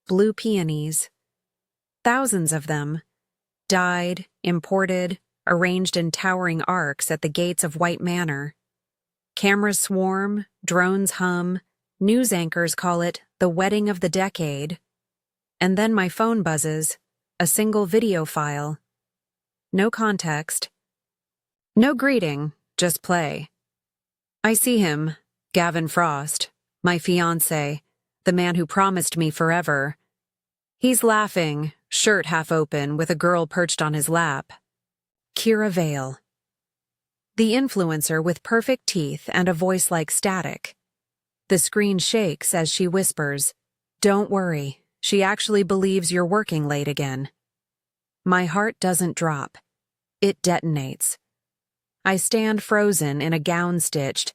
blue peonies. Thousands of them, dyed, imported, arranged in towering arcs at the gates of White Manor. Cameras swarm, drones hum, news anchors call it the wedding of the decade. And then my phone buzzes, a single video file. No context. No greeting, just play. I see him, Gavin Frost, my fiancé, the man who promised me forever. He's laughing, shirt half open, with a girl perched on his lap. Kira Vale. The influencer with perfect teeth and a voice like static. The screen shakes as she whispers, "Don't worry, she actually believes you're working late again." My heart doesn't drop. It detonates. I stand frozen in a gown stitched,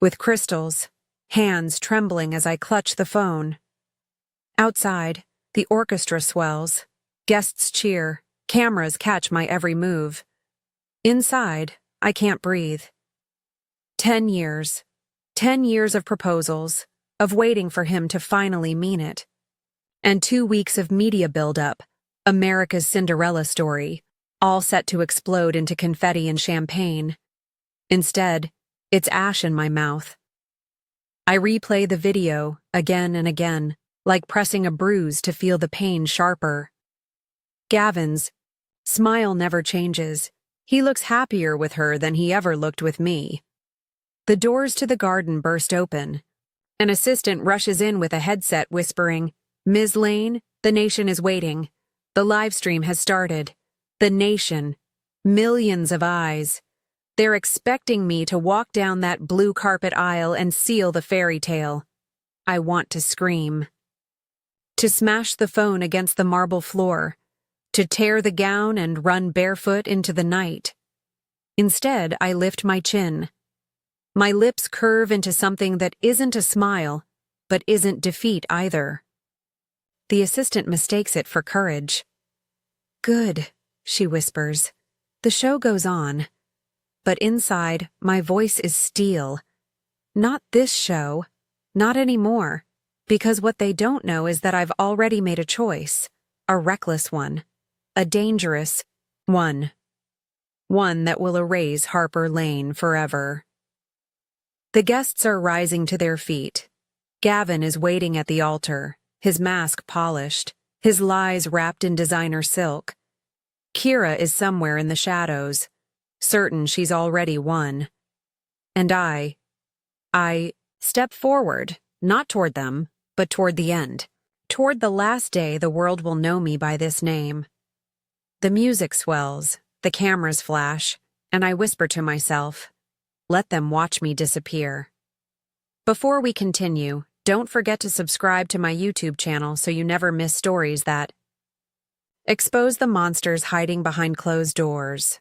with crystals, hands trembling as I clutch the phone. Outside, the orchestra swells, guests cheer, cameras catch my every move. Inside, I can't breathe. 10 years. 10 years of proposals, of waiting for him to finally mean it. And 2 weeks of media build-up, America's Cinderella story, all set to explode into confetti and champagne. Instead, it's ash in my mouth. I replay the video again and again, like pressing a bruise to feel the pain sharper. Gavin's smile never changes. He looks happier with her than he ever looked with me. The doors to the garden burst open. An assistant rushes in with a headset whispering, "Ms. Lane, the nation is waiting. The live stream has started. The nation. Millions of eyes. They're expecting me to walk down that blue carpet aisle and seal the fairy tale." I want to scream. To smash the phone against the marble floor. To tear the gown and run barefoot into the night. Instead, I lift my chin. My lips curve into something that isn't a smile, but isn't defeat either. The assistant mistakes it for courage. "Good," she whispers. The show goes on. But inside, my voice is steel. Not this show. Not anymore. Because what they don't know is that I've already made a choice. A reckless one. A dangerous one. One that will erase Harper Lane forever. The guests are rising to their feet. Gavin is waiting at the altar, his mask polished, his lies wrapped in designer silk. Kira is somewhere in the shadows, certain she's already won. And I step forward, not toward them, but toward the end. Toward the last day the world will know me by this name. The music swells, the cameras flash, and I whisper to myself, let them watch me disappear. Before we continue, don't forget to subscribe to my YouTube channel so you never miss stories that expose the monsters hiding behind closed doors.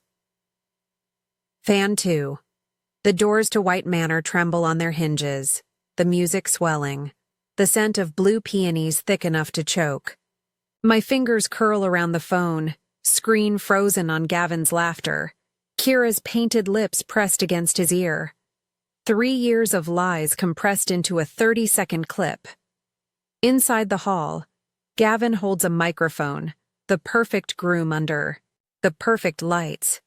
Fan 2. The doors to White Manor tremble on their hinges, the music swelling, the scent of blue peonies thick enough to choke. My fingers curl around the phone, screen frozen on Gavin's laughter, Kira's painted lips pressed against his ear. 3 years of lies compressed into a 30-second clip. Inside the hall, Gavin holds a microphone, the perfect groom under the perfect lights.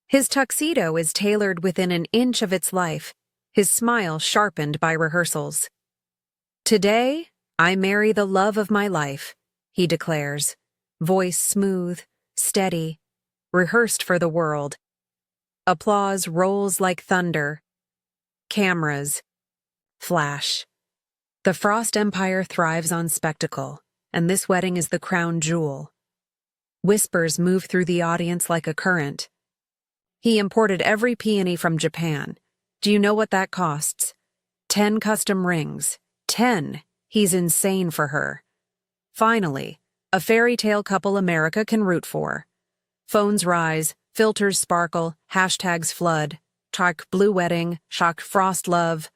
His tuxedo is tailored within an inch of its life, his smile sharpened by rehearsals. "Today, I marry the love of my life," he declares, voice smooth, steady, rehearsed for the world. Applause rolls like thunder. Cameras. Flash. The Frost Empire thrives on spectacle, and this wedding is the crown jewel. Whispers move through the audience like a current. "He imported every peony from Japan. Do you know what that costs? 10 custom rings. 10. He's insane for her. Finally, a fairy tale couple America can root for." Phones rise, filters sparkle, hashtags flood. Shark blue wedding, shark frost love.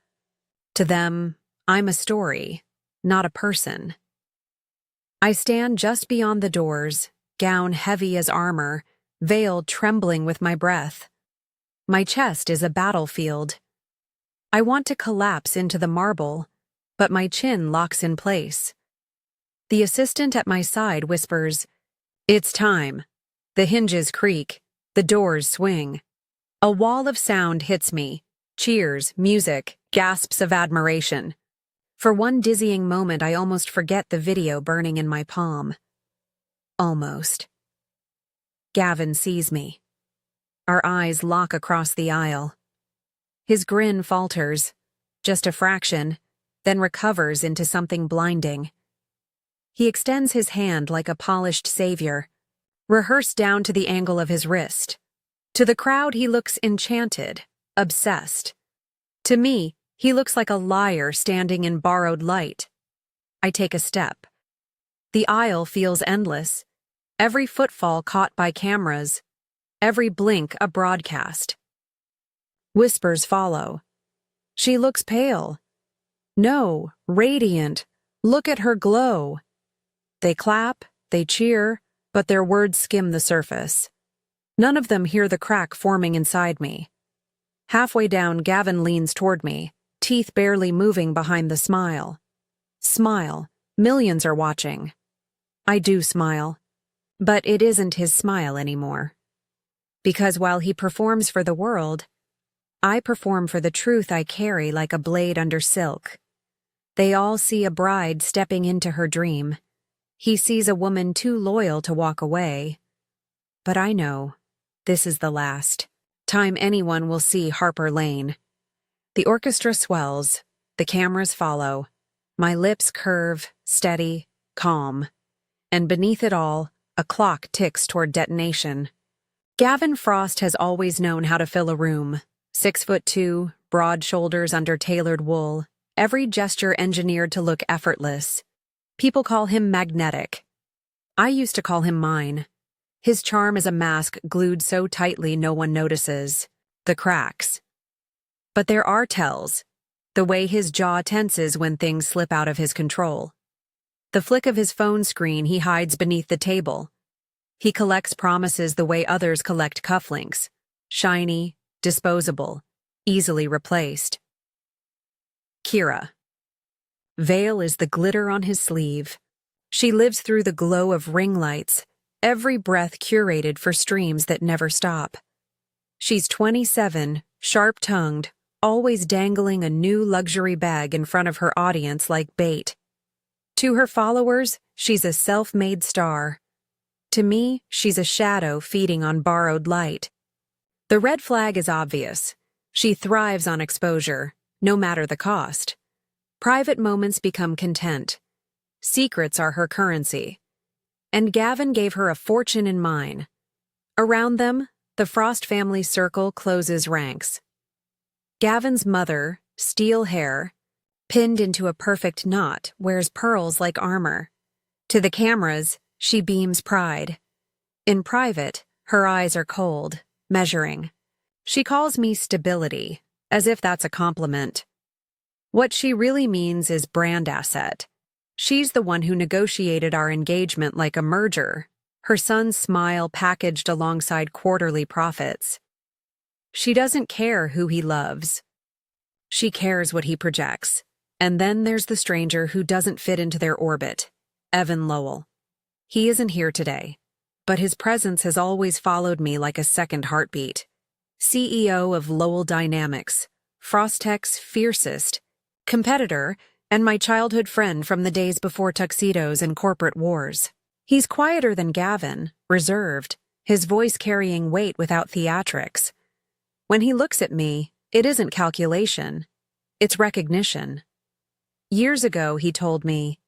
To them, I'm a story, not a person. I stand just beyond the doors, gown heavy as armor, veil trembling with my breath. My chest is a battlefield. I want to collapse into the marble, but my chin locks in place. The assistant at my side whispers, "It's time." The hinges creak. The doors swing. A wall of sound hits me. Cheers, music, gasps of admiration. For one dizzying moment, I almost forget the video burning in my palm. Almost. Gavin sees me. Our eyes lock across the aisle. His grin falters, just a fraction, then recovers into something blinding. He extends his hand like a polished savior, rehearsed down to the angle of his wrist. To the crowd, he looks enchanted, obsessed. To me, he looks like a liar standing in borrowed light. I take a step. The aisle feels endless, every footfall caught by cameras, every blink a broadcast. Whispers follow. "She looks pale." "No, radiant. Look at her glow." They clap, they cheer, but their words skim the surface. None of them hear the crack forming inside me. Halfway down, Gavin leans toward me, teeth barely moving behind the smile. Smile. Millions are watching. I do smile. But it isn't his smile anymore. Because while he performs for the world, I perform for the truth I carry like a blade under silk. They all see a bride stepping into her dream. He sees a woman too loyal to walk away. But I know this is the last time anyone will see Harper Lane. The orchestra swells, the cameras follow, my lips curve, steady, calm. And beneath it all, a clock ticks toward detonation. Gavin Frost has always known how to fill a room. 6'2", broad shoulders under tailored wool, every gesture engineered to look effortless. People call him magnetic. I used to call him mine. His charm is a mask glued so tightly no one notices. The cracks. But there are tells. The way his jaw tenses when things slip out of his control. The flick of his phone screen he hides beneath the table. He collects promises the way others collect cufflinks. Shiny, disposable, easily replaced. Kira. Veil is the glitter on his sleeve. She lives through the glow of ring lights, every breath curated for streams that never stop. She's 27, sharp-tongued, always dangling a new luxury bag in front of her audience like bait. To her followers, she's a self-made star. To me, she's a shadow feeding on borrowed light. The red flag is obvious. She thrives on exposure, no matter the cost. Private moments become content. Secrets are her currency. And Gavin gave her a fortune in mine. Around them, the Frost family circle closes ranks. Gavin's mother, steel hair, pinned into a perfect knot, wears pearls like armor. To the cameras, she beams pride. In private, her eyes are cold, measuring. She calls me stability, as if that's a compliment. What she really means is brand asset. She's the one who negotiated our engagement like a merger, her son's smile packaged alongside quarterly profits. She doesn't care who he loves. She cares what he projects. And then there's the stranger who doesn't fit into their orbit, Evan Lowell. He isn't here today, but his presence has always followed me like a second heartbeat. CEO of Lowell Dynamics, Frostech's fiercest competitor, and my childhood friend from the days before tuxedos and corporate wars. He's quieter than Gavin, reserved, his voice carrying weight without theatrics. When he looks at me, it isn't calculation, it's recognition. Years ago, he told me,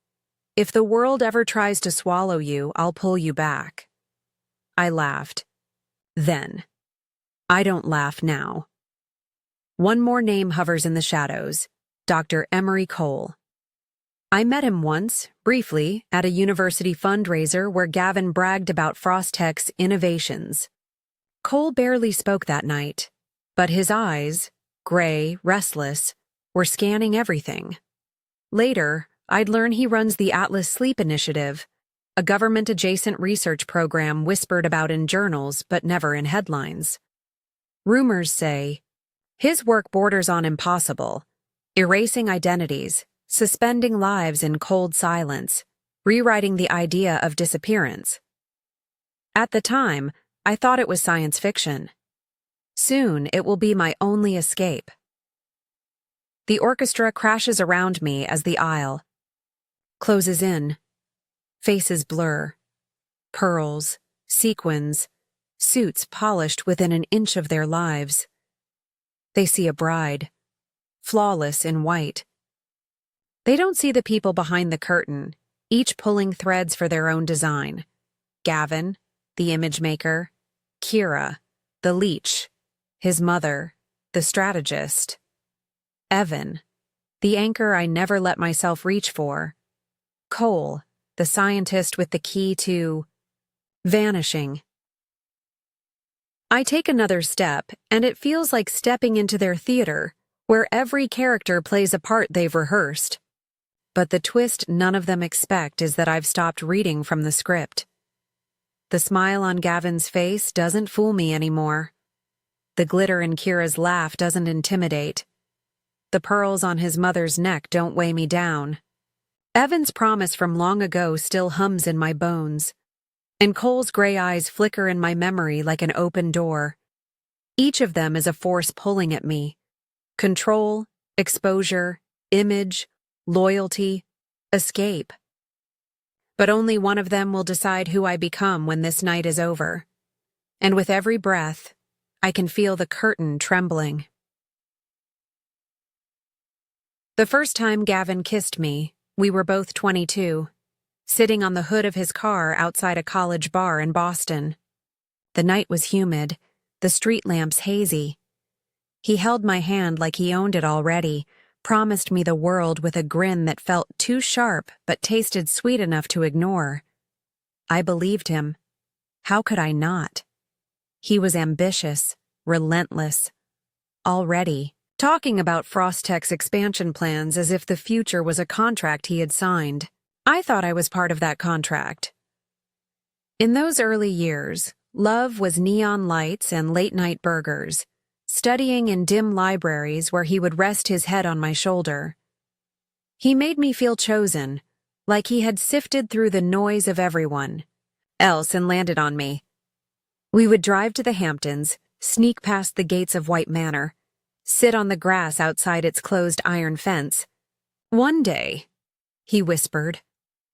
"If the world ever tries to swallow you, I'll pull you back." I laughed. Then. I don't laugh now. One more name hovers in the shadows. Dr. Emery Cole. I met him once, briefly, at a university fundraiser where Gavin bragged about Frostech's innovations. Cole barely spoke that night, but his eyes, gray, restless, were scanning everything. Later, I'd learn he runs the Atlas Sleep Initiative, a government-adjacent research program whispered about in journals but never in headlines. Rumors say his work borders on impossible, erasing identities, suspending lives in cold silence. rewriting the idea of disappearance. At the time, I thought it was science fiction. Soon, it will be my only escape. The orchestra crashes around me as the aisle closes in. Faces blur. Pearls, sequins, suits polished within an inch of their lives. They see a bride, flawless in white. They don't see the people behind the curtain, each pulling threads for their own design. Gavin, the image maker, Kira, the leech, his mother, the strategist, Evan, the anchor I never let myself reach for, Cole, the scientist with the key to vanishing. I take another step, and it feels like stepping into their theater, where every character plays a part they've rehearsed. But the twist none of them expect is that I've stopped reading from the script. The smile on Gavin's face doesn't fool me anymore. The glitter in Kira's laugh doesn't intimidate. The pearls on his mother's neck don't weigh me down. Evan's promise from long ago still hums in my bones, and Cole's gray eyes flicker in my memory like an open door. Each of them is a force pulling at me. Control, exposure, image, loyalty, escape. But only one of them will decide who I become when this night is over. And with every breath, I can feel the curtain trembling. The first time Gavin kissed me, we were both 22, sitting on the hood of his car outside a college bar in Boston. The night was humid, the street lamps hazy. He held my hand like he owned it already, promised me the world with a grin that felt too sharp but tasted sweet enough to ignore. I believed him. How could I not? He was ambitious, relentless. Already, talking about Frostech's expansion plans as if the future was a contract he had signed. I thought I was part of that contract. In those early years, love was neon lights and late-night burgers, studying in dim libraries where he would rest his head on my shoulder. He made me feel chosen, like he had sifted through the noise of everyone else and landed on me. We would drive to the Hamptons, sneak past the gates of White Manor, sit on the grass outside its closed iron fence. One day, he whispered,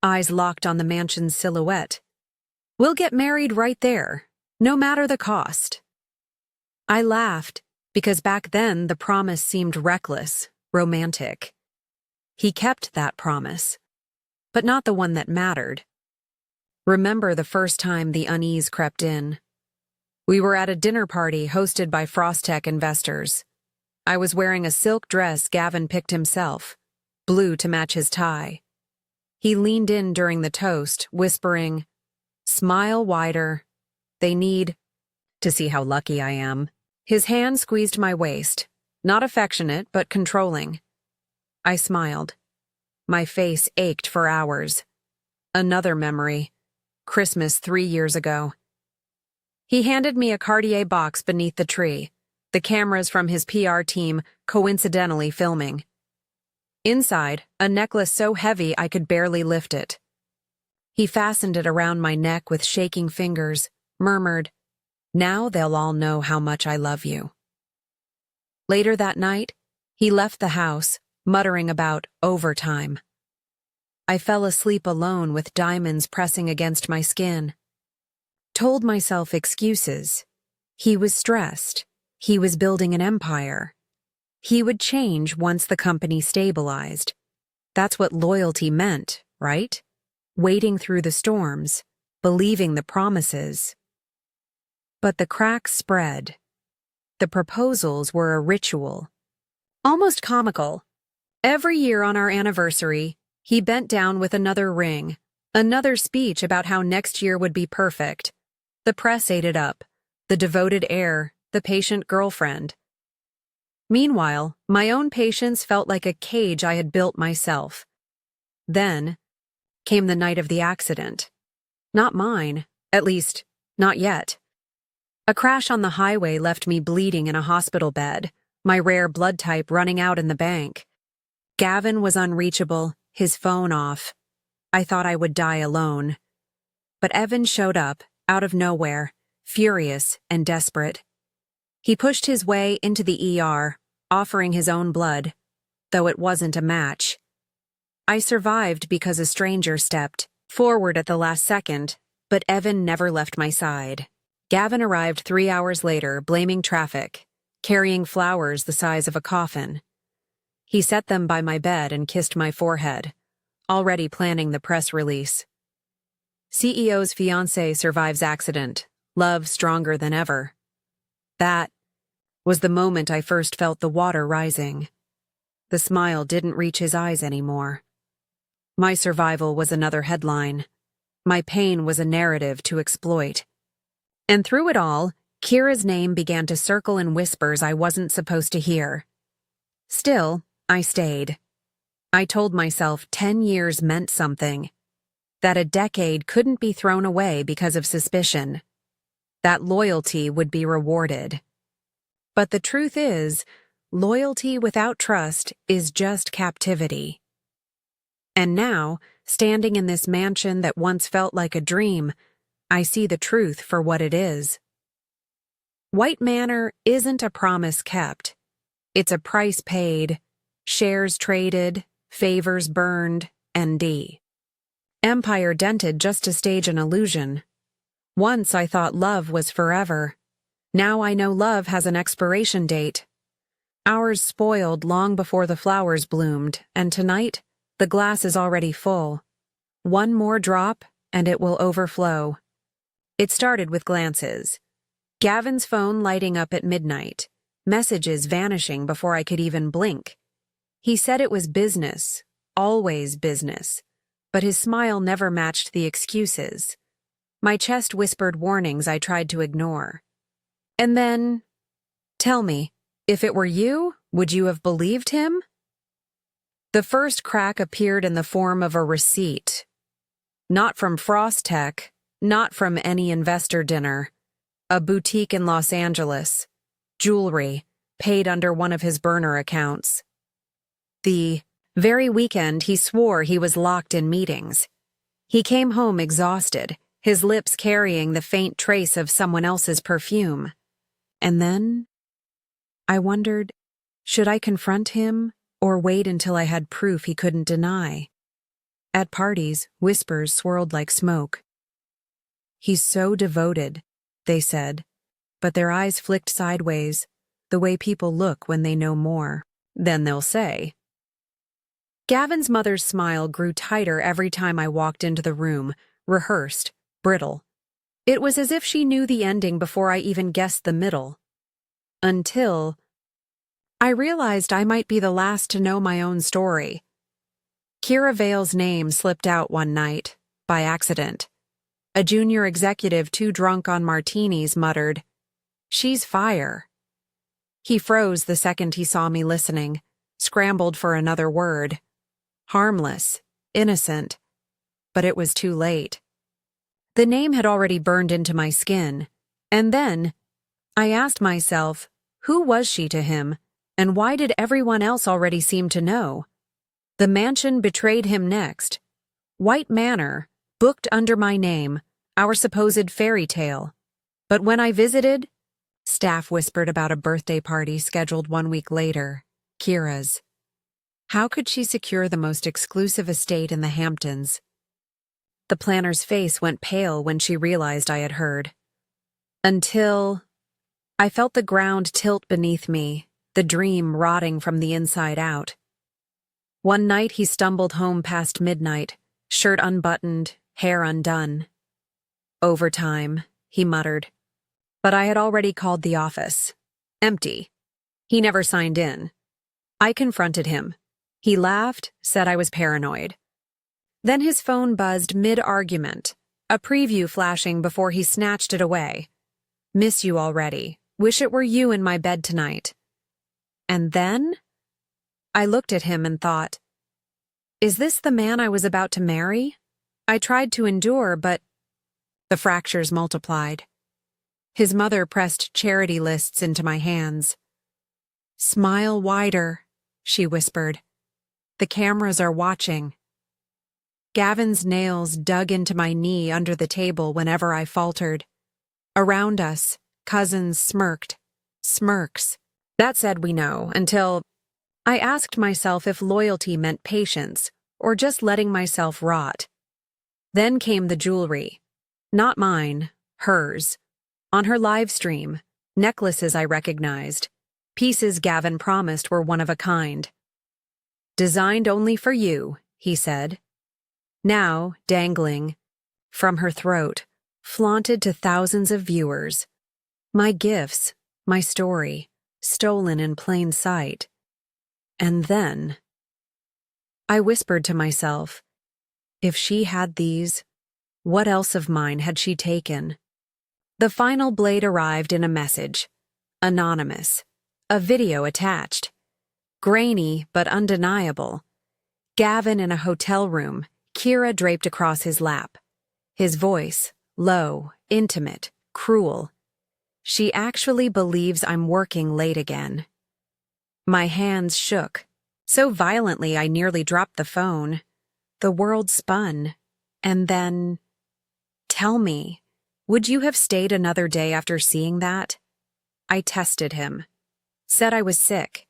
eyes locked on the mansion's silhouette, we'll get married right there, no matter the cost. I laughed, because back then the promise seemed reckless, romantic. He kept that promise, but not the one that mattered. Remember the first time the unease crept in. We were at a dinner party hosted by Frostech investors. I was wearing a silk dress Gavin picked himself, blue to match his tie. He leaned in during the toast, whispering, "Smile wider. They need to see how lucky I am." His hand squeezed my waist, not affectionate but controlling. I smiled. My face ached for hours. Another memory. Christmas 3 years ago. He handed me a Cartier box beneath the tree, the cameras from his PR team coincidentally filming. Inside, a necklace so heavy I could barely lift it. He fastened it around my neck with shaking fingers, murmured, "Now they'll all know how much I love you." Later that night, he left the house, muttering about overtime. I fell asleep alone with diamonds pressing against my skin. Told myself excuses. He was stressed. He was building an empire. He would change once the company stabilized. That's what loyalty meant, right? Waiting through the storms, believing the promises. But the cracks spread. The proposals were a ritual. Almost comical. Every year on our anniversary, he bent down with another ring, another speech about how next year would be perfect. The press ate it up, the devoted heir, the patient girlfriend. Meanwhile, my own patience felt like a cage I had built myself. Then came the night of the accident. Not mine, at least, not yet. A crash on the highway left me bleeding in a hospital bed, my rare blood type running out in the bank. Gavin was unreachable, his phone off. I thought I would die alone. But Evan showed up, out of nowhere, furious and desperate. He pushed his way into the ER, offering his own blood, though it wasn't a match. I survived because a stranger stepped forward at the last second, but Evan never left my side. Gavin arrived 3 hours later, blaming traffic, carrying flowers the size of a coffin. He set them by my bed and kissed my forehead, already planning the press release. CEO's fiancé survives accident, love stronger than ever. That was the moment I first felt the water rising. The smile didn't reach his eyes anymore. My survival was another headline. My pain was a narrative to exploit. And through it all, Kira's name began to circle in whispers I wasn't supposed to hear. Still, I stayed. I told myself 10 years meant something. That a decade couldn't be thrown away because of suspicion. That loyalty would be rewarded. But the truth is, loyalty without trust is just captivity. And now, standing in this mansion that once felt like a dream, I see the truth for what it is. White Manor isn't a promise kept. It's a price paid, shares traded, favors burned, ND. Empire dented just to stage an illusion. Once I thought love was forever. Now I know love has an expiration date. Ours spoiled long before the flowers bloomed, and tonight, the glass is already full. One more drop, and it will overflow. It started with glances. Gavin's phone lighting up at midnight, messages vanishing before I could even blink. He said it was business, always business, but his smile never matched the excuses. My chest whispered warnings I tried to ignore. And then, tell me, if it were you, would you have believed him? The first crack appeared in the form of a receipt. Not from Frost Tech, not from any investor dinner. A boutique in Los Angeles. Jewelry, paid under one of his burner accounts. The very weekend he swore he was locked in meetings. He came home exhausted, his lips carrying the faint trace of someone else's perfume. And then, I wondered, should I confront him or wait until I had proof he couldn't deny? At parties, whispers swirled like smoke. He's so devoted, they said, but their eyes flicked sideways, the way people look when they know more. Then they'll say. Gavin's mother's smile grew tighter every time I walked into the room, rehearsed, brittle. It was as if she knew the ending before I even guessed the middle. Until I realized I might be the last to know my own story. Kira Vale's name slipped out one night, by accident. A junior executive too drunk on martinis muttered, "She's fire." He froze the second he saw me listening, scrambled for another word. Harmless, innocent, but it was too late. The name had already burned into my skin, and then I asked myself, who was she to him, and why did everyone else already seem to know? The mansion betrayed him next. White Manor, booked under my name, our supposed fairy tale. But when I visited, staff whispered about a birthday party scheduled 1 week later, Kira's. How could she secure the most exclusive estate in the Hamptons? The planner's face went pale when she realized I had heard. Until I felt the ground tilt beneath me, the dream rotting from the inside out. One night he stumbled home past midnight, shirt unbuttoned, hair undone. Overtime, he muttered. But I had already called the office. Empty. He never signed in. I confronted him. He laughed, said I was paranoid. Then his phone buzzed mid-argument, a preview flashing before he snatched it away. Miss you already. Wish it were you in my bed tonight. And then? I looked at him and thought, is this the man I was about to marry? I tried to endure, but the fractures multiplied. His mother pressed charity lists into my hands. Smile wider, she whispered. The cameras are watching. Gavin's nails dug into my knee under the table whenever I faltered. Around us, cousins smirked. Smirks. That said we know, until I asked myself if loyalty meant patience or just letting myself rot. Then came the jewelry. Not mine, hers. On her live stream, necklaces I recognized. Pieces Gavin promised were one of a kind. Designed only for you, he said. Now, dangling from her throat, flaunted to thousands of viewers. My gifts, my story, stolen in plain sight. And then I whispered to myself, if she had these, what else of mine had she taken? The final blade arrived in a message. Anonymous. A video attached. Grainy but undeniable. Gavin in a hotel room, Kira draped across his lap. His voice, low, intimate, cruel. She actually believes I'm working late again. My hands shook, so violently I nearly dropped the phone. The world spun. And then, tell me, would you have stayed another day after seeing that? I tested him. Said I was sick.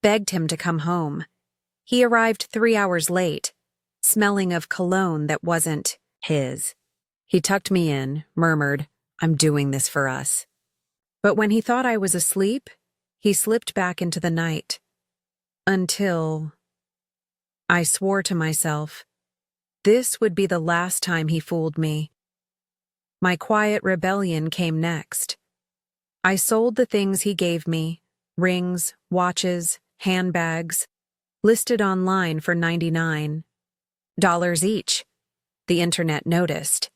Begged him to come home. He arrived 3 hours late, smelling of cologne that wasn't his. He tucked me in, murmured, I'm doing this for us. But when he thought I was asleep, he slipped back into the night. Until I swore to myself, this would be the last time he fooled me. My quiet rebellion came next. I sold the things he gave me, rings, watches, handbags, listed online for $99 each. The internet noticed.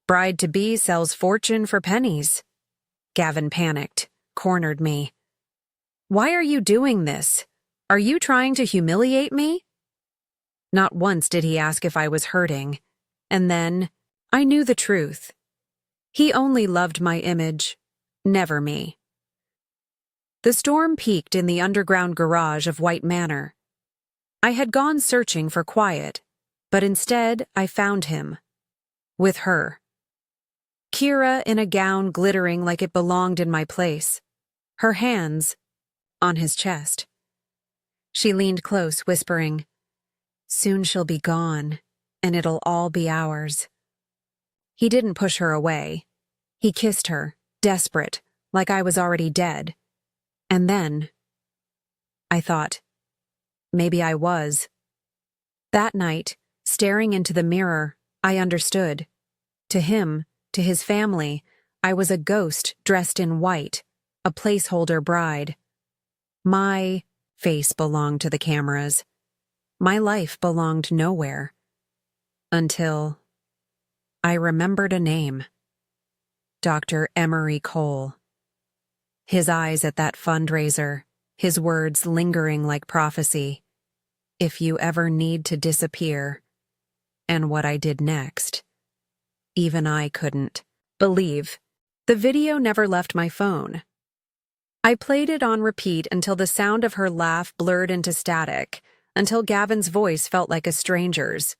Bride-to-be sells fortune for pennies. Gavin panicked, cornered me. Why are you doing this? Are you trying to humiliate me? Not once did he ask if I was hurting. And then, I knew the truth. He only loved my image, never me. The storm peaked in the underground garage of White Manor. I had gone searching for quiet, but instead I found him. With her. Kira in a gown glittering like it belonged in my place. Her hands on his chest. She leaned close, whispering, soon she'll be gone, and it'll all be ours. He didn't push her away. He kissed her, desperate, like I was already dead. And then, I thought, maybe I was. That night, staring into the mirror, I understood. To him, to his family, I was a ghost dressed in white, a placeholder bride. My face belonged to the cameras. My life belonged nowhere. Until I remembered a name. Dr. Emery Cole. His eyes at that fundraiser, his words lingering like prophecy. If you ever need to disappear. And what I did next. Even I couldn't believe. The video never left my phone. I played it on repeat until the sound of her laugh blurred into static, until Gavin's voice felt like a stranger's.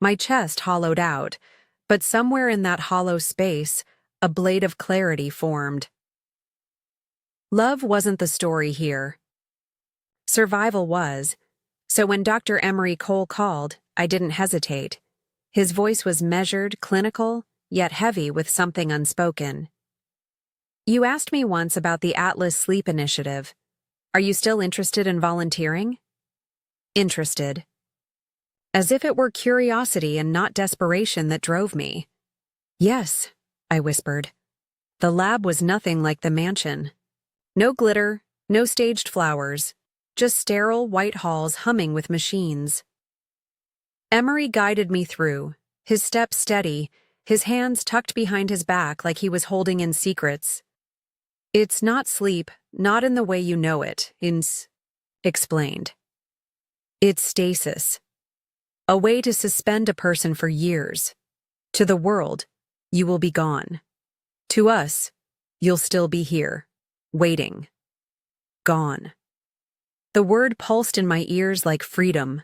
My chest hollowed out, but somewhere in that hollow space, a blade of clarity formed. Love wasn't the story here. Survival was. So when Dr. Emery Cole called, I didn't hesitate. His voice was measured, clinical, yet heavy with something unspoken. You asked me once about the Atlas Sleep Initiative. Are you still interested in volunteering? Interested. As if it were curiosity and not desperation that drove me. Yes, I whispered. The lab was nothing like the mansion. No glitter, no staged flowers, just sterile white halls humming with machines. Emery guided me through, his steps steady, his hands tucked behind his back like he was holding in secrets. It's not sleep, not in the way you know it, explained. It's stasis. A way to suspend a person for years. To the world, you will be gone. To us, you'll still be here, waiting. Gone. The word pulsed in my ears like freedom.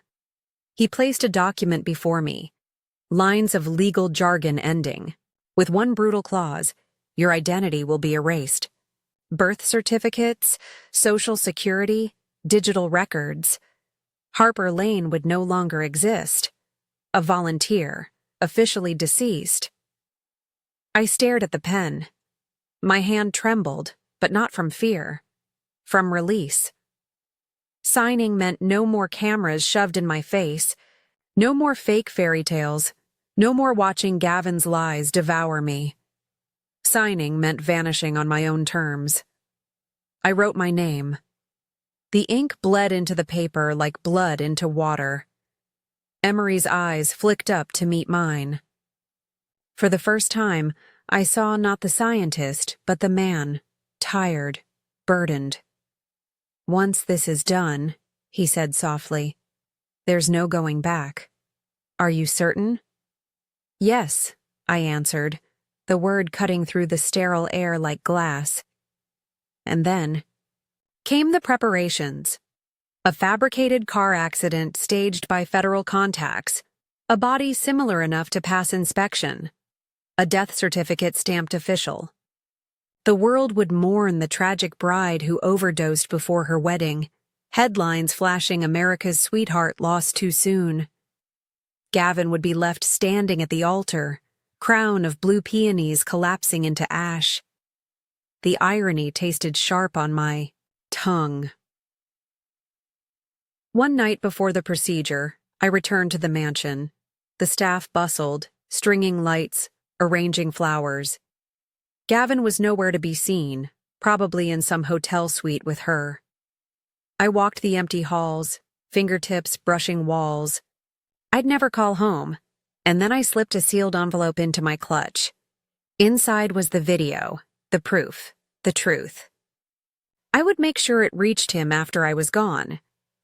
He placed a document before me, lines of legal jargon ending, with one brutal clause: your identity will be erased. Birth certificates, social security, digital records. Harper Lane would no longer exist. A volunteer, officially deceased. I stared at the pen. My hand trembled, but not from fear. From release. Signing meant no more cameras shoved in my face, no more fake fairy tales, no more watching Gavin's lies devour me. Signing meant vanishing on my own terms. I wrote my name. The ink bled into the paper like blood into water. Emery's eyes flicked up to meet mine. For the first time, I saw not the scientist, but the man, tired, burdened. Once this is done, he said softly, there's no going back. Are you certain? Yes, I answered, the word cutting through the sterile air like glass. And then came the preparations. A fabricated car accident staged by federal contacts, a body similar enough to pass inspection, a death certificate stamped official. The world would mourn the tragic bride who overdosed before her wedding, headlines flashing America's sweetheart lost too soon. Gavin would be left standing at the altar, crown of blue peonies collapsing into ash. The irony tasted sharp on my tongue. One night before the procedure, I returned to the mansion. The staff bustled, stringing lights, arranging flowers. Gavin was nowhere to be seen, probably in some hotel suite with her. I walked the empty halls, fingertips brushing walls. I'd never call home, and then I slipped a sealed envelope into my clutch. Inside was the video, the proof, the truth. I would make sure it reached him after I was gone,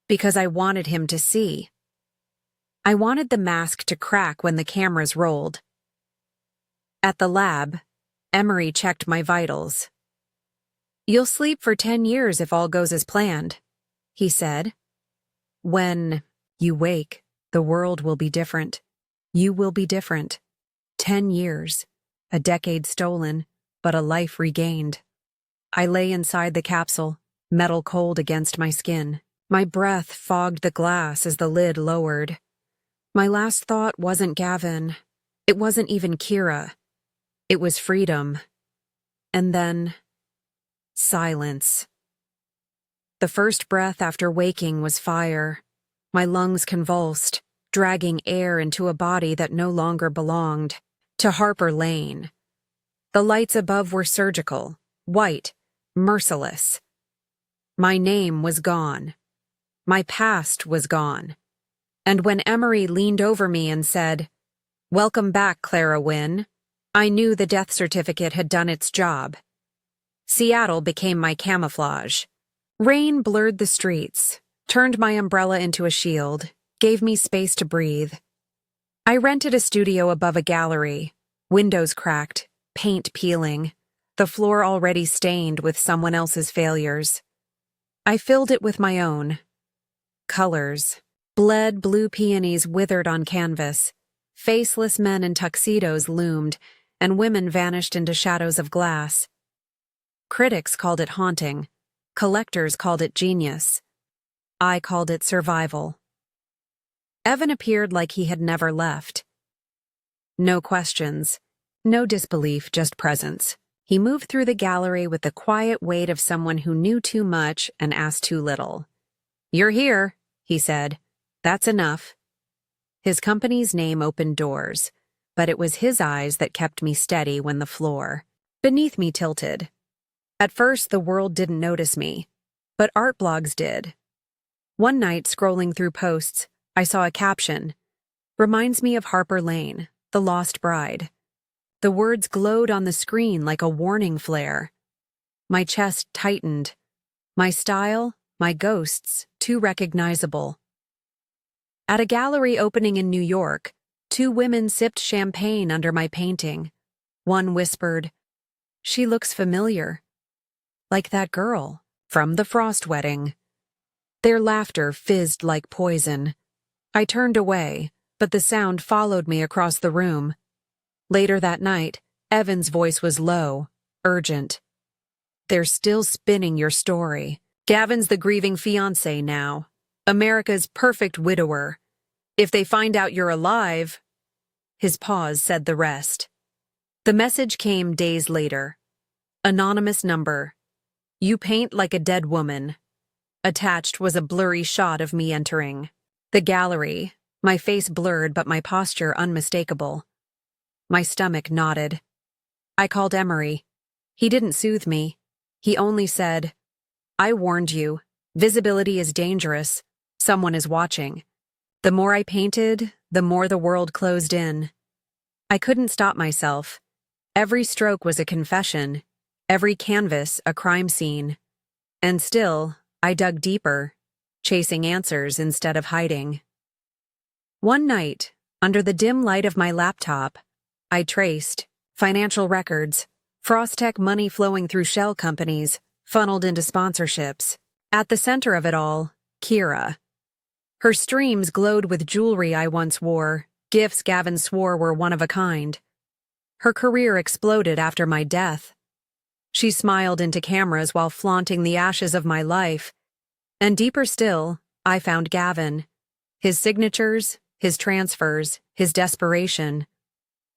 because I wanted him to see. I wanted the mask to crack when the cameras rolled. At the lab, Emery checked my vitals. You'll sleep for 10 years if all goes as planned, he said. When you wake, the world will be different. You will be different. 10 years, a decade stolen, but a life regained. I lay inside the capsule, metal cold against my skin. My breath fogged the glass as the lid lowered. My last thought wasn't Gavin. It wasn't even Kira. It was freedom. And then silence. The first breath after waking was fire. My lungs convulsed, dragging air into a body that no longer belonged. To Harper Lane. The lights above were surgical, white, merciless. My name was gone. My past was gone. And when Emery leaned over me and said, "Welcome back, Clara Wynne," I knew the death certificate had done its job. Seattle became my camouflage. Rain blurred the streets, turned my umbrella into a shield, gave me space to breathe. I rented a studio above a gallery, windows cracked, paint peeling, the floor already stained with someone else's failures. I filled it with my own. Colors. Bled blue peonies withered on canvas. Faceless men in tuxedos loomed, and women vanished into shadows of glass. Critics called it haunting. Collectors called it genius. I called it survival. Evan appeared like he had never left. No questions. No disbelief, just presence. He moved through the gallery with the quiet weight of someone who knew too much and asked too little. "You're here," he said. "That's enough." His company's name opened doors, but it was his eyes that kept me steady when the floor beneath me tilted. At first, the world didn't notice me, but art blogs did. One night, scrolling through posts, I saw a caption, "Reminds me of Harper Lane, the lost bride." The words glowed on the screen like a warning flare. My chest tightened. My style, my ghosts, too recognizable. At a gallery opening in New York, 2 women sipped champagne under my painting. One whispered, "She looks familiar. Like that girl from the Frost wedding." Their laughter fizzed like poison. I turned away, but the sound followed me across the room. Later that night, Evan's voice was low, urgent. "They're still spinning your story. Gavin's the grieving fiancé now. America's perfect widower. If they find out you're alive—" His pause said the rest. The message came days later. Anonymous number. "You paint like a dead woman." Attached was a blurry shot of me entering the gallery, my face blurred but my posture unmistakable. My stomach knotted. I called Emery. He didn't soothe me. He only said, "I warned you. Visibility is dangerous. Someone is watching." The more I painted, the more the world closed in. I couldn't stop myself. Every stroke was a confession, every canvas a crime scene. And still, I dug deeper, chasing answers instead of hiding. One night, under the dim light of my laptop, I traced financial records, Frostech money flowing through shell companies, funneled into sponsorships. At the center of it all, Kira. Her streams glowed with jewelry I once wore, gifts Gavin swore were one of a kind. Her career exploded after my death. She smiled into cameras while flaunting the ashes of my life. And deeper still, I found Gavin. His signatures, his transfers, his desperation.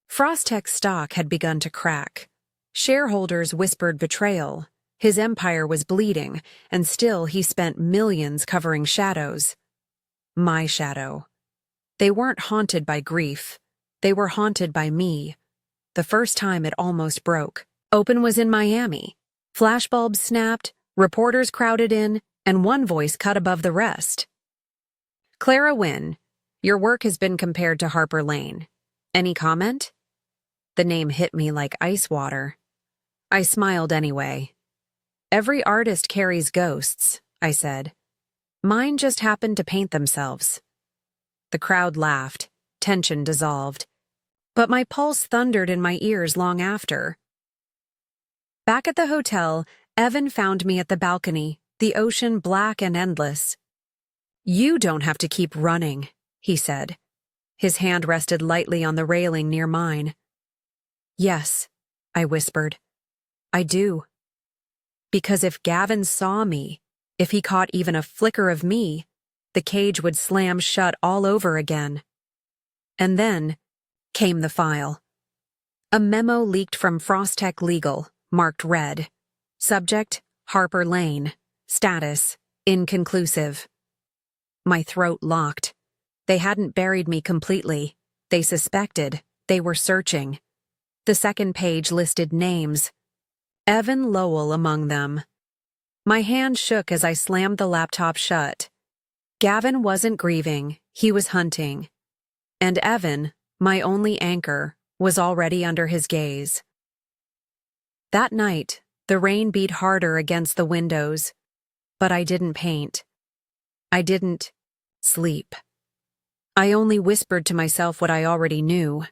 Frostech stock had begun to crack. Shareholders whispered betrayal. His empire was bleeding, and still he spent millions covering shadows. My shadow. They weren't haunted by grief. They were haunted by me. The first time it almost broke. Open was in Miami. Flashbulbs snapped, reporters crowded in, and one voice cut above the rest. "Clara Wynne, your work has been compared to Harper Lane. Any comment?" The name hit me like ice water. I smiled anyway. "Every artist carries ghosts," I said. "Mine just happened to paint themselves." The crowd laughed, tension dissolved. But my pulse thundered in my ears long after. Back at the hotel, Evan found me at the balcony, the ocean black and endless. "You don't have to keep running," he said. His hand rested lightly on the railing near mine. "Yes," I whispered. "I do. Because if Gavin saw me, if he caught even a flicker of me, the cage would slam shut all over again." And then came the file. A memo leaked from Frostech Legal, marked red. Subject, Harper Lane. Status, inconclusive. My throat locked. They hadn't buried me completely. They suspected. They were searching. The second page listed names. Evan Lowell among them. My hand shook as I slammed the laptop shut. Gavin wasn't grieving, he was hunting. And Evan, my only anchor, was already under his gaze. That night, the rain beat harder against the windows, but I didn't paint. I didn't sleep. I only whispered to myself what I already knew.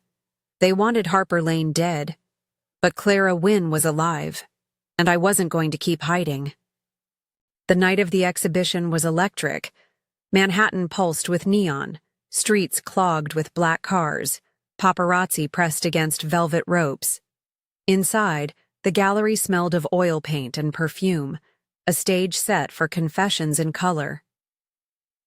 They wanted Harper Lane dead, but Clara Wynne was alive, and I wasn't going to keep hiding. The night of the exhibition was electric. Manhattan pulsed with neon, streets clogged with black cars, paparazzi pressed against velvet ropes. Inside, the gallery smelled of oil paint and perfume, a stage set for confessions in color.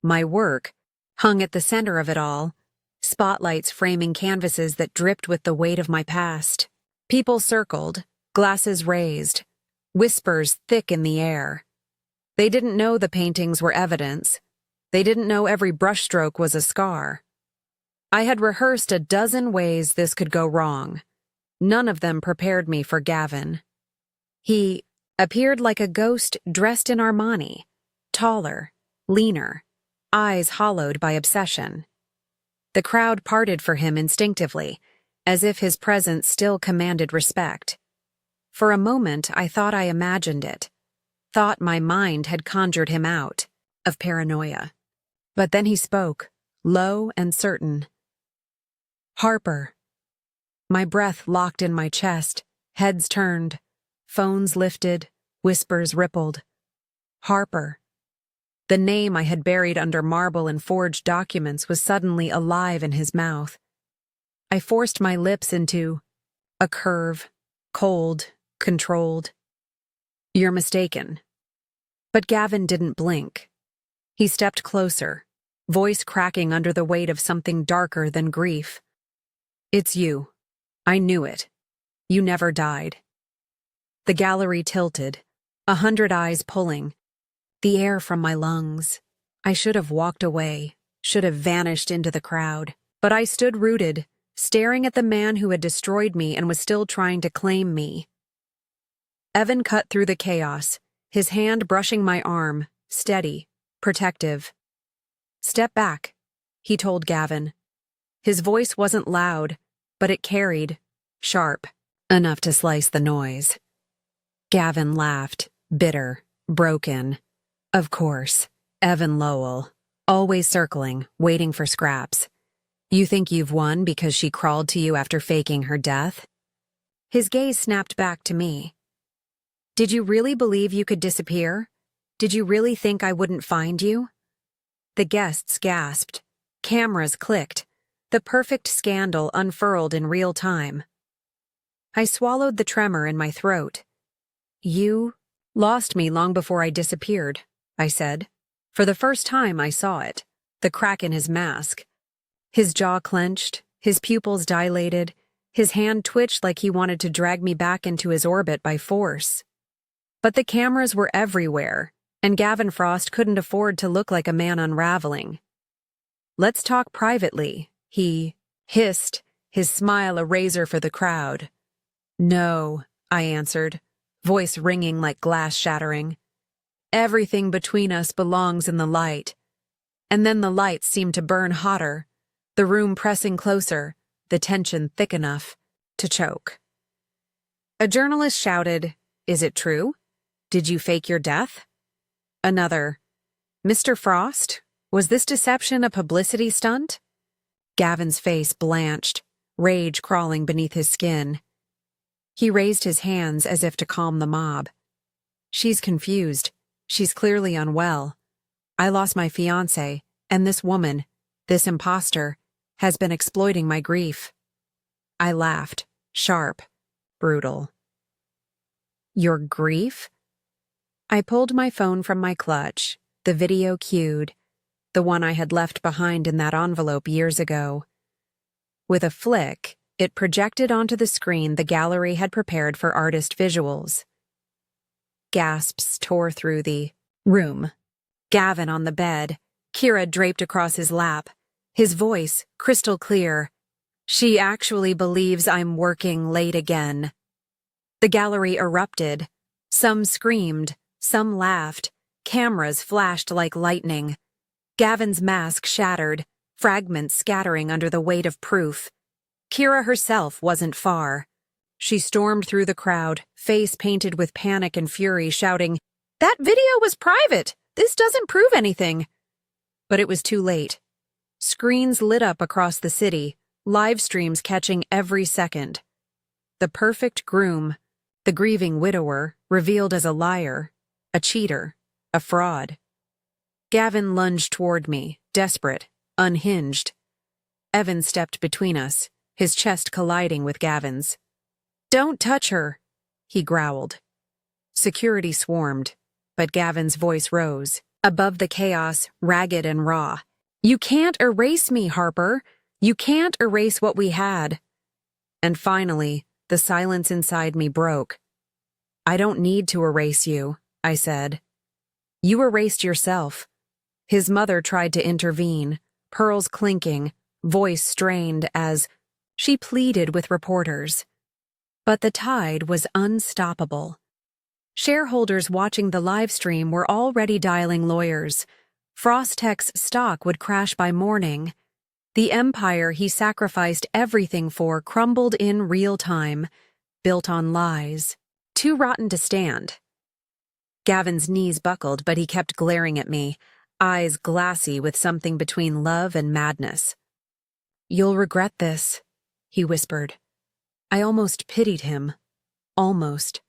My work hung at the center of it all, spotlights framing canvases that dripped with the weight of my past. People circled, glasses raised, whispers thick in the air. They didn't know the paintings were evidence. They didn't know every brushstroke was a scar. I had rehearsed a dozen ways this could go wrong. None of them prepared me for Gavin. He appeared like a ghost dressed in Armani, taller, leaner, eyes hollowed by obsession. The crowd parted for him instinctively, as if his presence still commanded respect. For a moment, I thought I imagined it, thought my mind had conjured him out of paranoia. But then he spoke, low and certain. "Harper." My breath locked in my chest, heads turned, phones lifted, whispers rippled. "Harper." The name I had buried under marble and forged documents was suddenly alive in his mouth. I forced my lips into a curve, cold, controlled. "You're mistaken." But Gavin didn't blink. He stepped closer, voice cracking under the weight of something darker than grief. "It's you. I knew it. You never died." The gallery tilted, 100 eyes pulling, the air from my lungs. I should have walked away, should have vanished into the crowd, but I stood rooted, staring at the man who had destroyed me and was still trying to claim me. Evan cut through the chaos, his hand brushing my arm, steady, protective. "Step back," he told Gavin. His voice wasn't loud, but it carried, sharp, enough to slice the noise. Gavin laughed, bitter, broken. Of course, Evan Lowell, always circling, waiting for scraps. "You think you've won because she crawled to you after faking her death?" His gaze snapped back to me. "Did you really believe you could disappear? Did you really think I wouldn't find you?" The guests gasped. Cameras clicked. The perfect scandal unfurled in real time. I swallowed the tremor in my throat. "You lost me long before I disappeared," I said. For the first time I saw it, the crack in his mask. His jaw clenched, his pupils dilated, his hand twitched like he wanted to drag me back into his orbit by force. But the cameras were everywhere, and Gavin Frost couldn't afford to look like a man unraveling. "Let's talk privately," he hissed, his smile a razor for the crowd. "No," I answered, voice ringing like glass shattering. "Everything between us belongs in the light." And then the lights seemed to burn hotter, the room pressing closer, the tension thick enough to choke. A journalist shouted, "Is it true? Did you fake your death?" Another, "Mr. Frost, was this deception a publicity stunt?" Gavin's face blanched, rage crawling beneath his skin. He raised his hands as if to calm the mob. "She's confused. She's clearly unwell. I lost my fiancé, and this woman, this imposter, has been exploiting my grief." I laughed, sharp, brutal. "Your grief?" I pulled my phone from my clutch, the video cued, the one I had left behind in that envelope years ago. With a flick, it projected onto the screen the gallery had prepared for artist visuals. Gasps tore through the room. Gavin on the bed, Kira draped across his lap, his voice crystal clear. "She actually believes I'm working late again." The gallery erupted. Some screamed, some laughed. Cameras flashed like lightning. Gavin's mask shattered, fragments scattering under the weight of proof. Kira herself wasn't far. She stormed through the crowd, face painted with panic and fury, shouting, "That video was private! This doesn't prove anything!" But it was too late. Screens lit up across the city, live streams catching every second. The perfect groom, the grieving widower, revealed as a liar, a cheater, a fraud. Gavin lunged toward me, desperate, unhinged. Evan stepped between us, his chest colliding with Gavin's. "Don't touch her," he growled. Security swarmed, but Gavin's voice rose, above the chaos, ragged and raw. "You can't erase me, Harper. You can't erase what we had." And finally, the silence inside me broke. "I don't need to erase you," I said. "You erased yourself." His mother tried to intervene, pearls clinking, voice strained as she pleaded with reporters. But the tide was unstoppable. Shareholders watching the live stream were already dialing lawyers. Frostech's stock would crash by morning. The empire he sacrificed everything for crumbled in real time, built on lies. Too rotten to stand. Gavin's knees buckled, but he kept glaring at me, eyes glassy with something between love and madness. "You'll regret this," he whispered. I almost pitied him. Almost.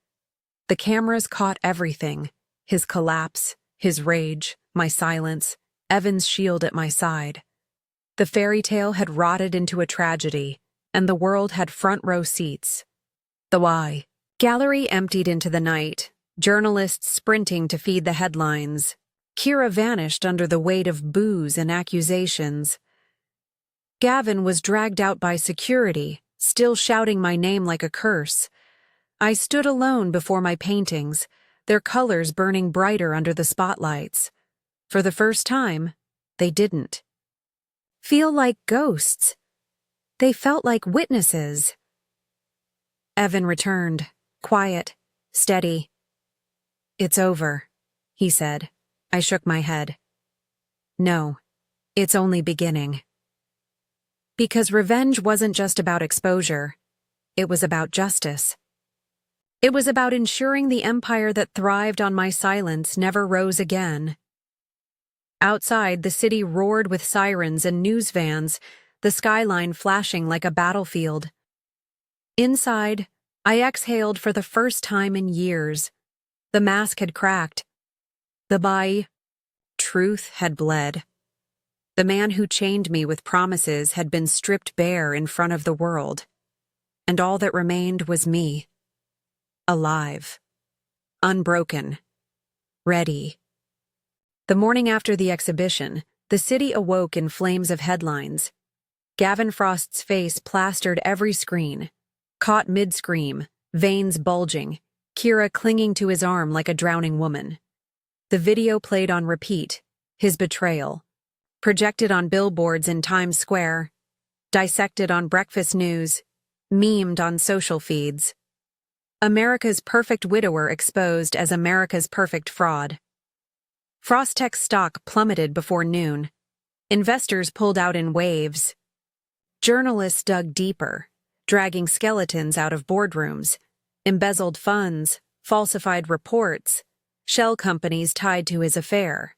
The cameras caught everything, his collapse, his rage, my silence, Evan's shield at my side. The fairy tale had rotted into a tragedy, and the world had front-row seats. The why. Gallery emptied into the night, journalists sprinting to feed the headlines. Kira vanished under the weight of booze and accusations. Gavin was dragged out by security, still shouting my name like a curse. I stood alone before my paintings, their colors burning brighter under the spotlights. For the first time, they didn't feel like ghosts. They felt like witnesses. Evan returned, quiet, steady. "It's over," he said. I shook my head. "No, it's only beginning." Because revenge wasn't just about exposure. It was about justice. It was about ensuring the empire that thrived on my silence never rose again. Outside, the city roared with sirens and news vans, the skyline flashing like a battlefield. Inside, I exhaled for the first time in years. The mask had cracked. The truth had bled. The man who chained me with promises had been stripped bare in front of the world. And all that remained was me. Alive. Unbroken. Ready. The morning after the exhibition, the city awoke in flames of headlines. Gavin Frost's face plastered every screen. Caught mid-scream, veins bulging, Kira clinging to his arm like a drowning woman. The video played on repeat, his betrayal. Projected on billboards in Times Square. Dissected on breakfast news. Memed on social feeds. America's perfect widower exposed as America's perfect fraud. Frostech's stock plummeted before noon. Investors pulled out in waves. Journalists dug deeper, dragging skeletons out of boardrooms, embezzled funds, falsified reports, shell companies tied to his affair.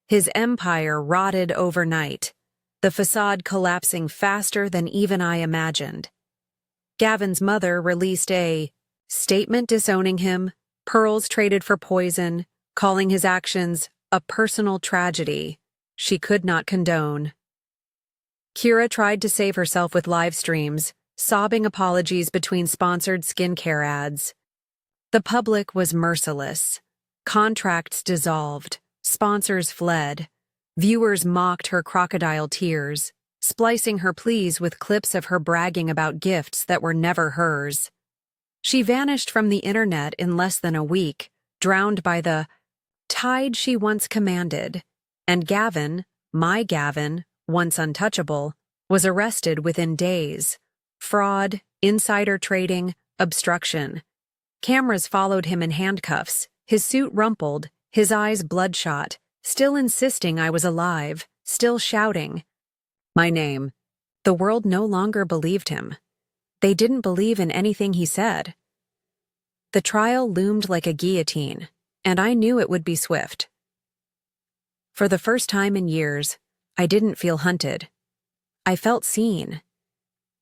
His empire rotted overnight, the facade collapsing faster than even I imagined. Gavin's mother released a statement disowning him, pearls traded for poison, calling his actions a personal tragedy she could not condone. Kira tried to save herself with live streams, sobbing apologies between sponsored skincare ads. The public was merciless. Contracts dissolved, sponsors fled, viewers mocked her crocodile tears, splicing her pleas with clips of her bragging about gifts that were never hers. She vanished from the internet in less than a week, drowned by the tide she once commanded, and Gavin, my Gavin, once untouchable, was arrested within days. Fraud, insider trading, obstruction. Cameras followed him in handcuffs, his suit rumpled, his eyes bloodshot, still insisting I was alive, still shouting my name. The world no longer believed him. They didn't believe in anything he said. The trial loomed like a guillotine, and I knew it would be swift. For the first time in years, I didn't feel hunted. I felt seen.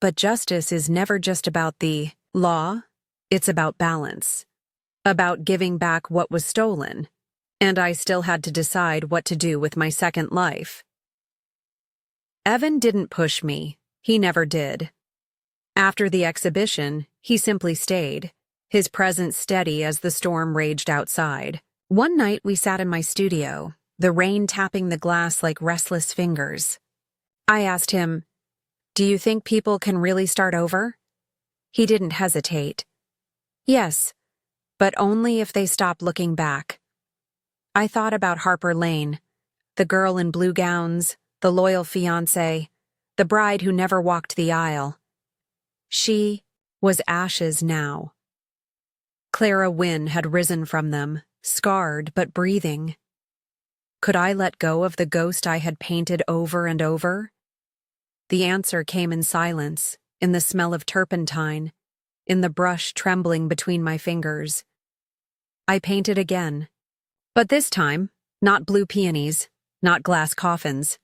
But justice is never just about the law, it's about balance. About giving back what was stolen. And I still had to decide what to do with my second life. Evan didn't push me. He never did. After the exhibition, he simply stayed, his presence steady as the storm raged outside. One night we sat in my studio, the rain tapping the glass like restless fingers. I asked him, "Do you think people can really start over?" He didn't hesitate. "Yes, but only if they stop looking back." I thought about Harper Lane, the girl in blue gowns, the loyal fiancé, the bride who never walked the aisle. She was ashes now. Clara Wynne had risen from them, scarred but breathing. Could I let go of the ghost I had painted over and over? The answer came in silence, in the smell of turpentine, in the brush trembling between my fingers. I painted again. But this time, not blue peonies, not glass coffins.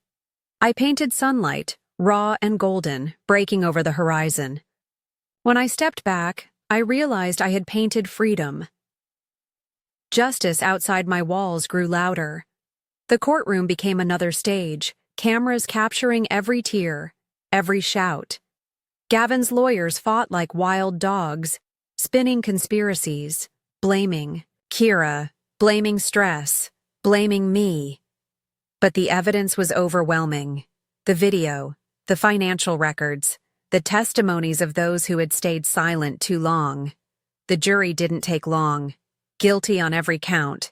I painted sunlight, raw and golden, breaking over the horizon. When I stepped back, I realized I had painted freedom. Justice outside my walls grew louder. The courtroom became another stage, cameras capturing every tear, every shout. Gavin's lawyers fought like wild dogs, spinning conspiracies, blaming Kira, blaming stress, blaming me. But the evidence was overwhelming. The video, the financial records, the testimonies of those who had stayed silent too long. The jury didn't take long. Guilty on every count.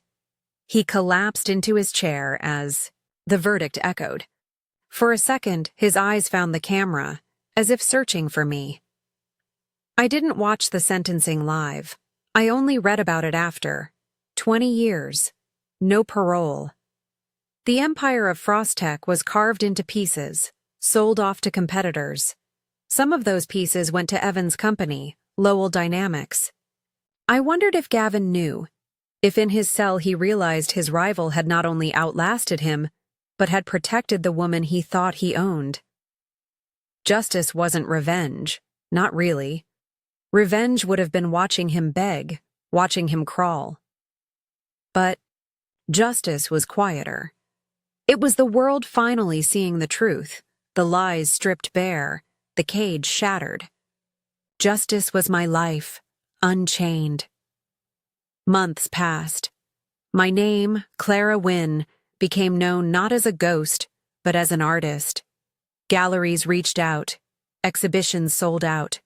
He collapsed into his chair as the verdict echoed. For a second, his eyes found the camera, as if searching for me. I didn't watch the sentencing live. I only read about it after. 20 years. No parole. The empire of Frostech was carved into pieces, sold off to competitors. Some of those pieces went to Evan's company, Lowell Dynamics. I wondered if Gavin knew, if in his cell he realized his rival had not only outlasted him, but had protected the woman he thought he owned. Justice wasn't revenge, not really. Revenge would have been watching him beg, watching him crawl. But justice was quieter. It was the world finally seeing the truth, the lies stripped bare, the cage shattered. Justice was my life, unchained. Months passed. My name, Clara Wynne, became known not as a ghost, but as an artist. Galleries reached out. Exhibitions sold out.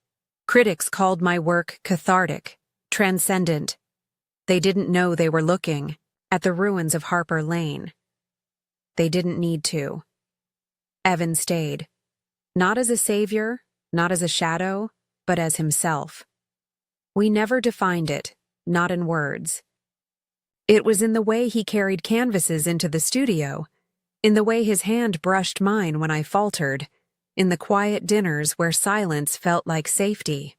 Critics called my work cathartic, transcendent. They didn't know they were looking at the ruins of Harper Lane. They didn't need to. Evan stayed. Not as a savior, not as a shadow, but as himself. We never defined it, not in words. It was in the way he carried canvases into the studio, in the way his hand brushed mine when I faltered, in the quiet dinners where silence felt like safety.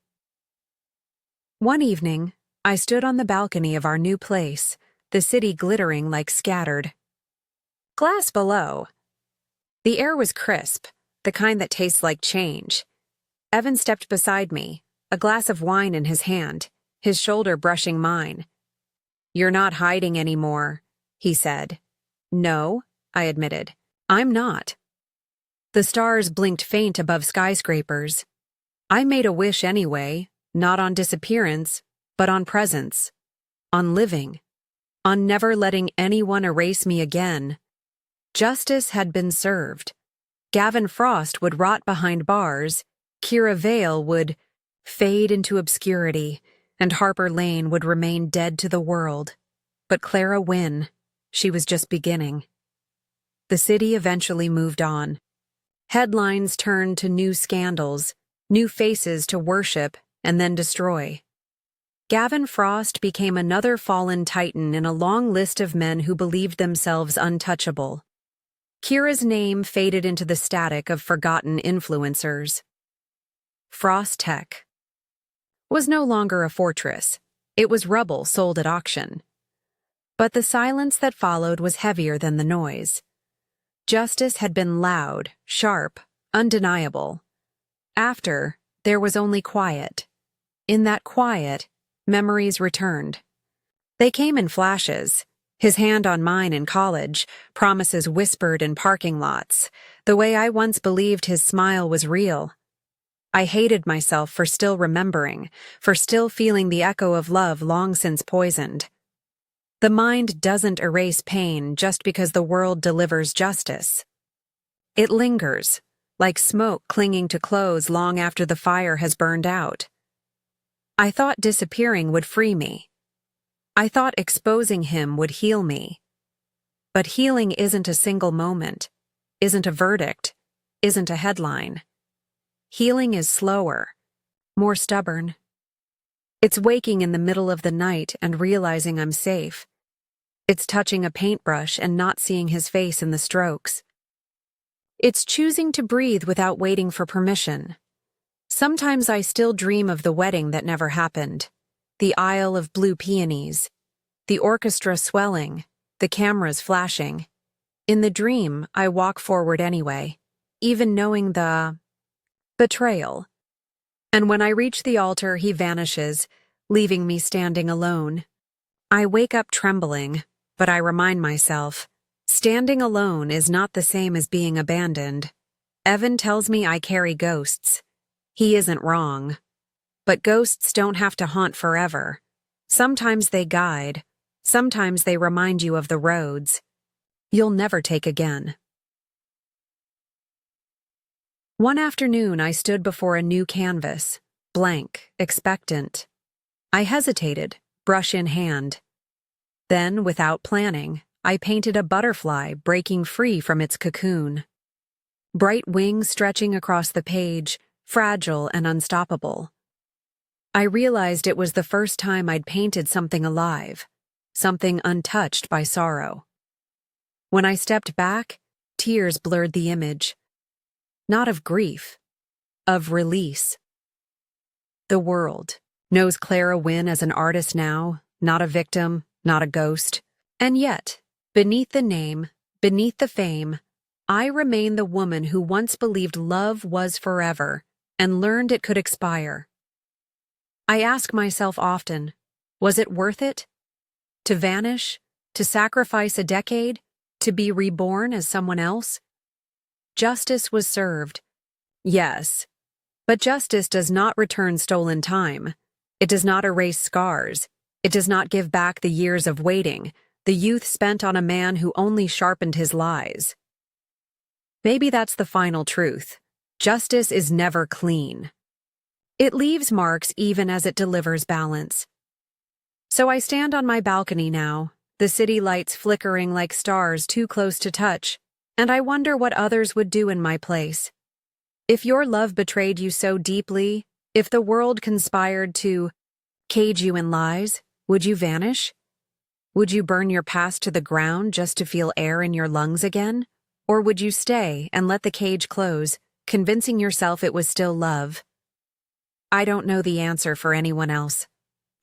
One evening, I stood on the balcony of our new place, the city glittering like scattered glass below. The air was crisp, the kind that tastes like change. Evan stepped beside me, a glass of wine in his hand, his shoulder brushing mine. "You're not hiding anymore," he said. "No," I admitted. "I'm not." The stars blinked faint above skyscrapers. I made a wish anyway, not on disappearance, but on presence, on living, on never letting anyone erase me again. Justice had been served. Gavin Frost would rot behind bars, Kira Vale would fade into obscurity, and Harper Lane would remain dead to the world. But Clara Wynne, she was just beginning. The city eventually moved on. Headlines turned to new scandals, new faces to worship and then destroy. Gavin Frost became another fallen titan in a long list of men who believed themselves untouchable. Kira's name faded into the static of forgotten influencers. Frostech was no longer a fortress. It was rubble sold at auction. But the silence that followed was heavier than the noise. Justice had been loud, sharp, undeniable. After, there was only quiet. In that quiet, memories returned. They came in flashes. His hand on mine in college, promises whispered in parking lots, the way I once believed his smile was real. I hated myself for still remembering, for still feeling the echo of love long since poisoned. The mind doesn't erase pain just because the world delivers justice. It lingers, like smoke clinging to clothes long after the fire has burned out. I thought disappearing would free me. I thought exposing him would heal me. But healing isn't a single moment, isn't a verdict, isn't a headline. Healing is slower, more stubborn. It's waking in the middle of the night and realizing I'm safe. It's touching a paintbrush and not seeing his face in the strokes. It's choosing to breathe without waiting for permission. Sometimes I still dream of the wedding that never happened, the aisle of blue peonies, the orchestra swelling, the cameras flashing. In the dream, I walk forward anyway, even knowing the betrayal. And when I reach the altar, he vanishes, leaving me standing alone. I wake up trembling, but I remind myself, standing alone is not the same as being abandoned. Evan tells me I carry ghosts. He isn't wrong. But ghosts don't have to haunt forever. Sometimes they guide. Sometimes they remind you of the roads you'll never take again. One afternoon, I stood before a new canvas, blank, expectant. I hesitated, brush in hand. Then, without planning, I painted a butterfly breaking free from its cocoon. Bright wings stretching across the page, fragile and unstoppable. I realized it was the first time I'd painted something alive, something untouched by sorrow. When I stepped back, tears blurred the image. Not of grief, of release. The world knows Clara Wynne as an artist now, not a victim, not a ghost. And yet, beneath the name, beneath the fame, I remain the woman who once believed love was forever and learned it could expire. I ask myself often, was it worth it? To vanish? To sacrifice a decade? To be reborn as someone else? Justice was served. Yes, but justice does not return stolen time. It does not erase scars. It does not give back the years of waiting, the youth spent on a man who only sharpened his lies. Maybe that's the final truth. Justice is never clean. It leaves marks even as it delivers balance. So I stand on my balcony now, the city lights flickering like stars too close to touch, and I wonder what others would do in my place. If your love betrayed you so deeply, if the world conspired to cage you in lies, would you vanish? Would you burn your past to the ground just to feel air in your lungs again? Or would you stay and let the cage close, convincing yourself it was still love? I don't know the answer for anyone else.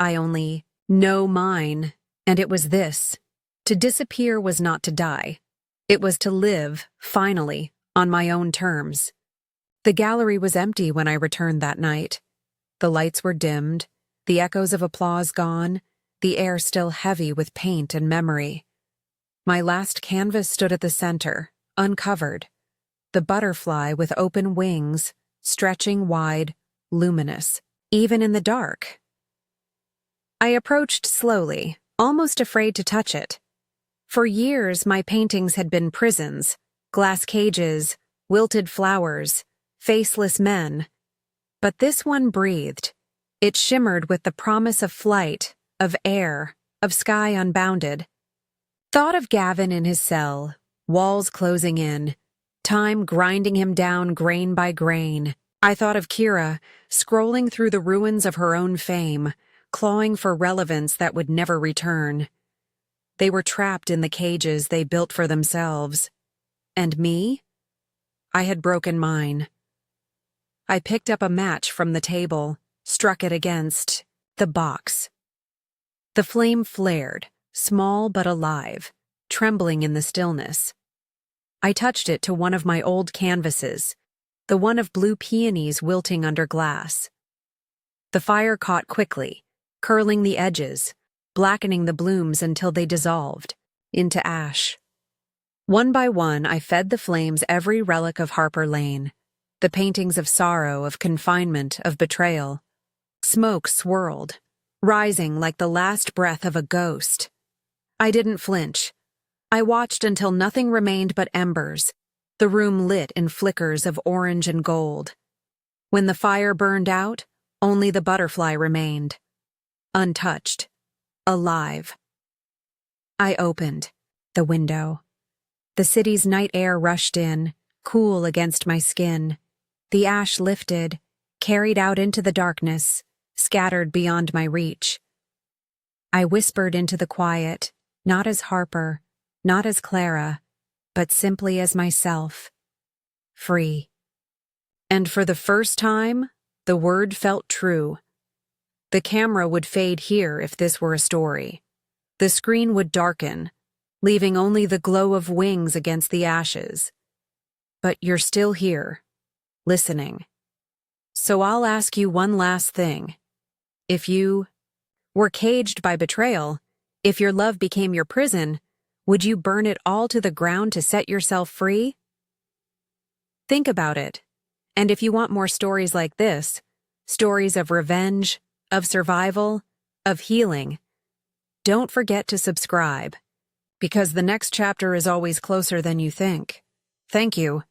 I only know mine, and it was this. To disappear was not to die. It was to live, finally, on my own terms. The gallery was empty when I returned that night. The lights were dimmed, the echoes of applause gone, the air still heavy with paint and memory. My last canvas stood at the center, uncovered. The butterfly with open wings, stretching wide, luminous, even in the dark. I approached slowly, almost afraid to touch it. For years, my paintings had been prisons, glass cages, wilted flowers, faceless men. But this one breathed. It shimmered with the promise of flight, of air, of sky unbounded. Thought of Gavin in his cell, walls closing in, time grinding him down grain by grain. I thought of Kira, scrolling through the ruins of her own fame, clawing for relevance that would never return. They were trapped in the cages they built for themselves. And me? I had broken mine. I picked up a match from the table, struck it against the box. The flame flared, small but alive, trembling in the stillness. I touched it to one of my old canvases, the one of blue peonies wilting under glass. The fire caught quickly, curling the edges, blackening the blooms until they dissolved into ash. One by one, I fed the flames every relic of Harper Lane, the paintings of sorrow, of confinement, of betrayal. Smoke swirled, rising like the last breath of a ghost. I didn't flinch. I watched until nothing remained but embers, the room lit in flickers of orange and gold. When the fire burned out, only the butterfly remained, untouched, alive. I opened the window. The city's night air rushed in, cool against my skin. The ash lifted, carried out into the darkness, scattered beyond my reach. I whispered into the quiet, not as Harper, not as Clara, but simply as myself, free. And for the first time, the word felt true. The camera would fade here if this were a story. The screen would darken, leaving only the glow of wings against the ashes. But you're still here, listening. So I'll ask you one last thing. If you were caged by betrayal, If your love became your prison, would you burn it all to the ground to set yourself free? Think about it. And if you want more stories like this, stories of revenge, of survival, of healing, don't forget to subscribe, because the next chapter is always closer than you think. Thank you.